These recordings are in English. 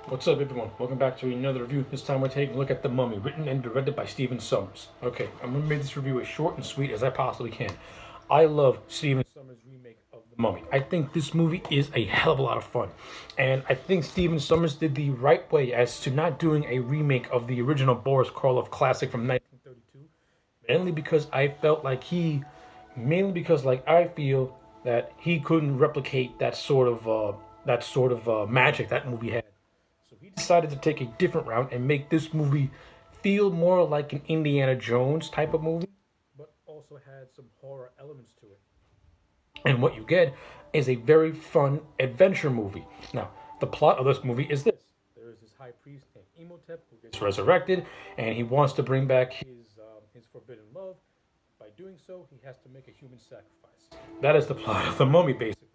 What's up, everyone? Welcome back to another review. This time we're taking a look at The Mummy, written and directed by Stephen Sommers. Okay, I'm going to make this review as short and sweet as I possibly can. I love Stephen Sommers' remake of The Mummy. I think this movie is a hell of a lot of fun. And I think Stephen Sommers did the right way as to not doing a remake of the original Boris Karloff classic from 1932. Mainly because I felt like mainly because I feel that he couldn't replicate that sort of magic that movie had. So he decided to take a different route and make this movie feel more like an Indiana Jones type of movie, but also had some horror elements to it. And what you get is a very fun adventure movie. Now, the plot of this movie is this: there is this high priest named Imhotep who gets resurrected, and he wants to bring back his forbidden love. By doing so, he has to make a human sacrifice. That is the plot of the Mummy, basically.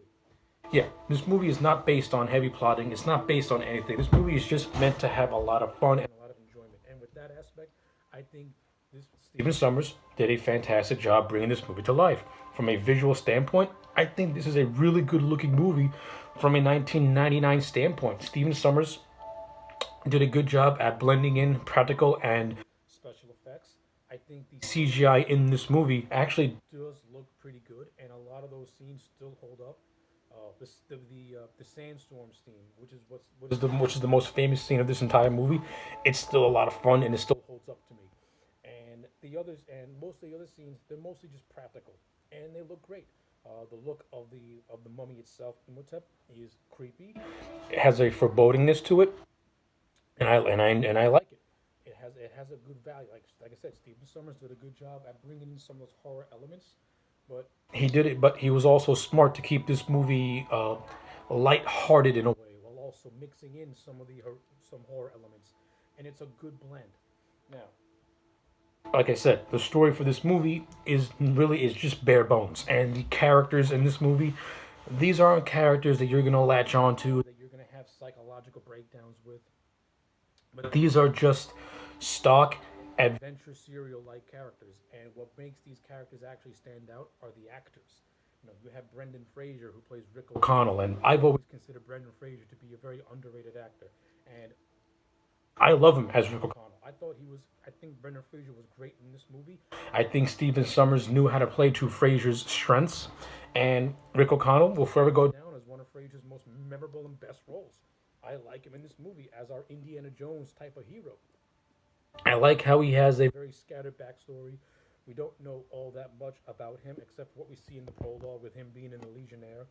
Yeah, this movie is not based on heavy plotting. It's not based on anything. This movie is just meant to have a lot of fun and a lot of enjoyment. And with that aspect, I think this Stephen Sommers did a fantastic job bringing this movie to life. From a visual standpoint, I think this is a really good-looking movie. From a 1999 standpoint, Stephen Sommers did a good job at blending in practical and special effects. I think the CGI in this movie actually does look pretty good, and a lot of those scenes still hold up. The sandstorm scene, which is the most famous scene of this entire movie, it's still a lot of fun, and it still holds up to me. And most of the other scenes, they're mostly just practical, and they look great. The look of the mummy itself, Imhotep, is creepy. It has a forebodingness to it, and I like it. It has a good value. Like I said, Stephen Sommers did a good job at bringing in some of those horror elements, but he did it. But he was also smart to keep this movie light-hearted in a way, while also mixing in some horror elements, and it's a good blend. Now, like I said, the story for this movie is just bare bones, and the characters in this movie, these aren't characters that you're gonna latch onto, that you're gonna have psychological breakdowns with. But these are just stock adventure serial like characters. And what makes these characters actually stand out are the actors. You have Brendan Fraser who plays Rick O'Connell, and I've always considered Brendan Fraser to be a very underrated actor. And I love him as Rick O'Connell. I think Brendan Fraser was great in this movie. I think Stephen Sommers knew how to play to Fraser's strengths, and Rick O'Connell will forever go down as one of Fraser's most memorable and best roles. I like him in this movie as our Indiana Jones type of hero. I like how he has a very scattered backstory. We don't know all that much about him except what we see in the prologue with him being in the Legionnaire,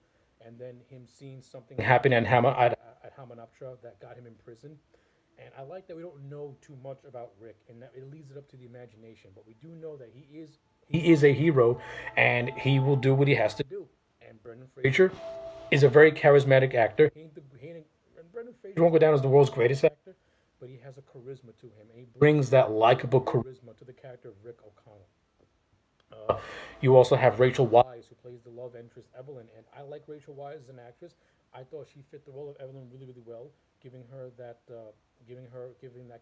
and then him seeing something happen at Hamanoptera that got him in prison. And I like that we don't know too much about Rick, and that it leaves it up to the imagination. But we do know that he is a hero, and he will do what he has to do. And Brendan Fraser is a very charismatic actor. And Brendan Fraser won't go down as the world's greatest actor, but he has a charisma to him, and he brings that likable charisma to the character of Rick O'Connell. You also have Rachel Weisz, who plays the love interest Evelyn, and I like Rachel Weisz as an actress. I thought she fit the role of Evelyn really, really well, giving that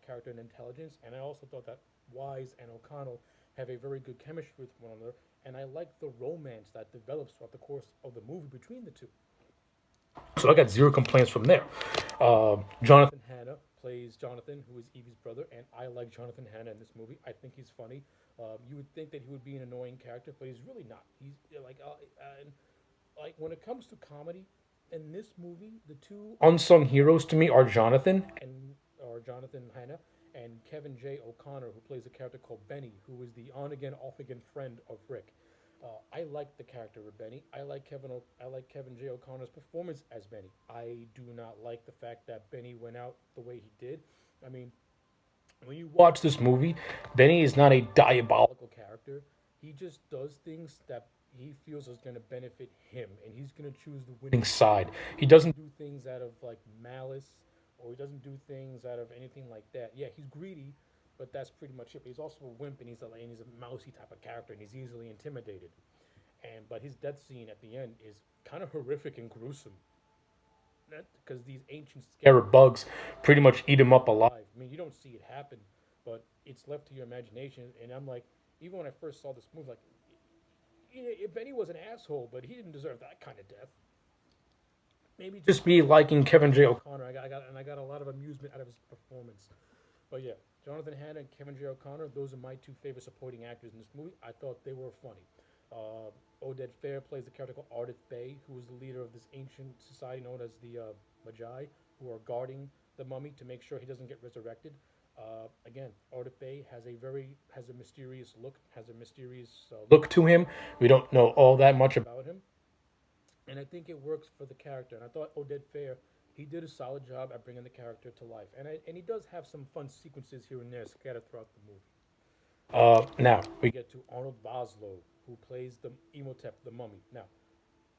character an intelligence. And I also thought that Wise and O'Connell have a very good chemistry with one another, and I like the romance that develops throughout the course of the movie between the two. So I got zero complaints from there. Jonathan Hanna plays Jonathan, who is Evie's brother, and I like Jonathan Hanna in this movie. I think he's funny. You would think that he would be an annoying character, but he's really not. He's and like when it comes to comedy in this movie, the two unsung heroes to me are Jonathan Hanna and Kevin J. O'Connor, who plays a character called Benny, who is the on again, off again friend of Rick. I like the character of Benny. I like Kevin J. O'Connor's performance as Benny. I do not like the fact that Benny went out the way he did. I mean, when you watch this movie, Benny is not a diabolical character. He just does things that he feels is going to benefit him, and he's going to choose the winning side. He doesn't do things out of like malice, or he doesn't do things out of anything like that. Yeah, he's greedy, but that's pretty much it. But he's also a wimp, and he's a mousy type of character, and he's easily intimidated. But his death scene at the end is kind of horrific and gruesome, because these ancient scarab bugs pretty much eat him up alive. I mean, you don't see it happen, but it's left to your imagination. And I'm like, even when I first saw this movie, like, Benny was an asshole, but he didn't deserve that kind of death. Maybe just me liking Kevin J. O'Connor. I got a lot of amusement out of his performance. But yeah, Jonathan Hanna and Kevin J. O'Connor, those are my two favorite supporting actors in this movie. I thought they were funny. Oded Fair plays the character called Ardith Bey, who is the leader of this ancient society known as the Magi, who are guarding the mummy to make sure he doesn't get resurrected. Again, Ardith Bey has a mysterious look, has a mysterious look to him. We don't know all that much about him, and I think it works for the character. And I thought Oded Fair, he did a solid job at bringing the character to life, and he does have some fun sequences here and there scattered throughout the movie. Now we get to Arnold Vosloo, who plays the Imhotep, the mummy. Now,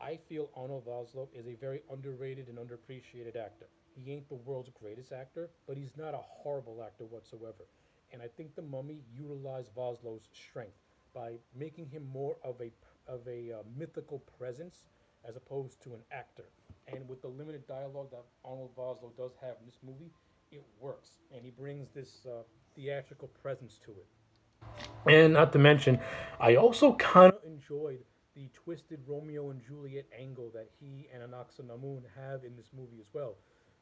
I feel Arnold Vosloo is a very underrated and underappreciated actor. He ain't the world's greatest actor, but he's not a horrible actor whatsoever. And I think the Mummy utilized Vosloo's strength by making him more of a mythical presence as opposed to an actor. And with the limited dialogue that Arnold Vosloo does have in this movie, it works, and he brings this theatrical presence to it. And not to mention, I also kind of enjoyed the twisted Romeo and Juliet angle that he and Anaxanamun have in this movie as well.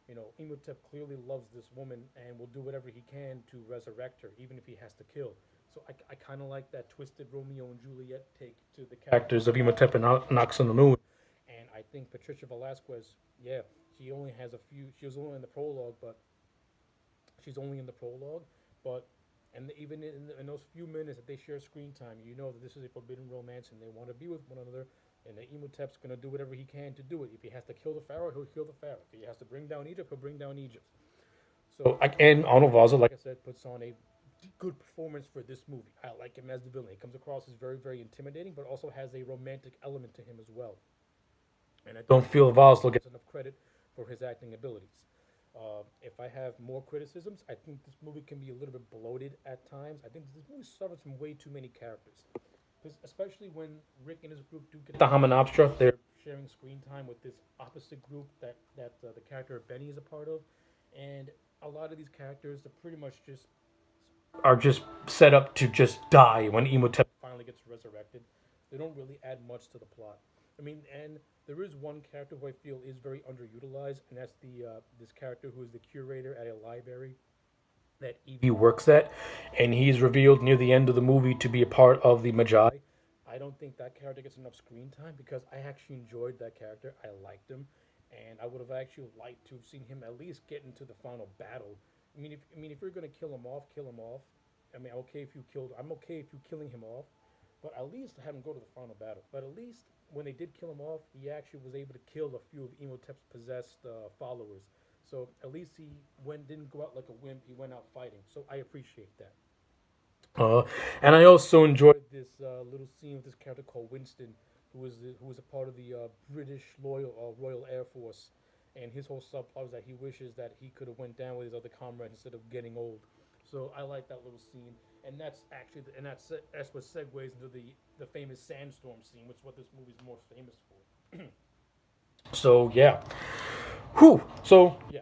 You know, Imhotep clearly loves this woman and will do whatever he can to resurrect her, even if he has to kill. So I kind of like that twisted Romeo and Juliet take to the characters of Imhotep and Anaxanamun. And I think Patricia Velasquez, yeah, she only has a few. She was only in the prologue, but she's only in the prologue. But and even in those few minutes that they share screen time, you know that this is a forbidden romance and they want to be with one another. And the Imhotep's going to do whatever he can to do it. If he has to kill the pharaoh, he'll kill the pharaoh. If he has to bring down Egypt, he'll bring down Egypt. So, and Arnold Vosloo, like I said, puts on a good performance for this movie. I like him as the villain. He comes across as very, very intimidating, but also has a romantic element to him as well. And I don't feel Vosloo gets enough credit for his acting abilities. If I have more criticisms, I think this movie can be a little bit bloated at times. I think this movie suffers from way too many characters. Because especially when Rick and his group do get the Hamanoptera, they're sharing screen time with this opposite group that the character of Benny is a part of, and a lot of these characters are pretty much just set up to just die when Imhotep finally gets resurrected. They don't really add much to the plot. I mean, and there is one character who I feel is very underutilized, and that's the this character who is the curator at a library that Evie works at, and he's revealed near the end of the movie to be a part of the Magi. I don't think that character gets enough screen time because I actually enjoyed that character. I liked him, and I would have actually liked to have seen him at least get into the final battle. If you're gonna kill him off, kill him off. I'm okay if you killing him off, but at least have him go to the final battle. But at least when they did kill him off, he actually was able to kill a few of Imhotep's possessed followers. So at least he didn't go out like a wimp. He went out fighting. So I appreciate that. Uh, and I also enjoyed this little scene with this character called Winston, who was a part of the British Royal Air Force, and his whole subplot was that he wishes that he could have went down with his other comrades instead of getting old. So I like that little scene, and that's what segues into the famous sandstorm scene, which is what this movie's more famous for. So yeah, whew. So yeah,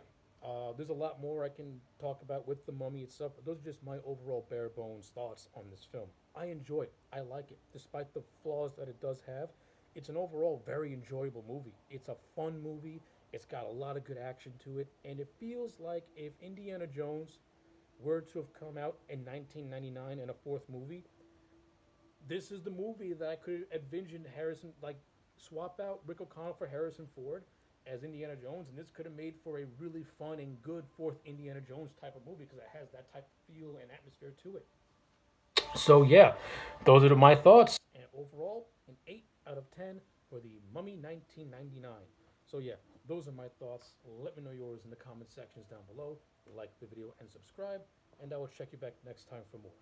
there's a lot more I can talk about with the Mummy itself. But those are just my overall bare bones thoughts on this film. I enjoy it. I like it, despite the flaws that it does have. It's an overall very enjoyable movie. It's a fun movie. It's got a lot of good action to it, and it feels like if Indiana Jones were to have come out in 1999 in a fourth movie, this is the movie that I could envision Harrison, like, swap out Rick O'Connell for Harrison Ford as Indiana Jones, and this could have made for a really fun and good fourth Indiana Jones type of movie because it has that type of feel and atmosphere to it. So yeah, those are my thoughts. And overall, an 8 out of 10 for the Mummy 1999. So yeah, those are my thoughts. Let me know yours in the comment sections down below. Like the video and subscribe, and I will check you back next time for more.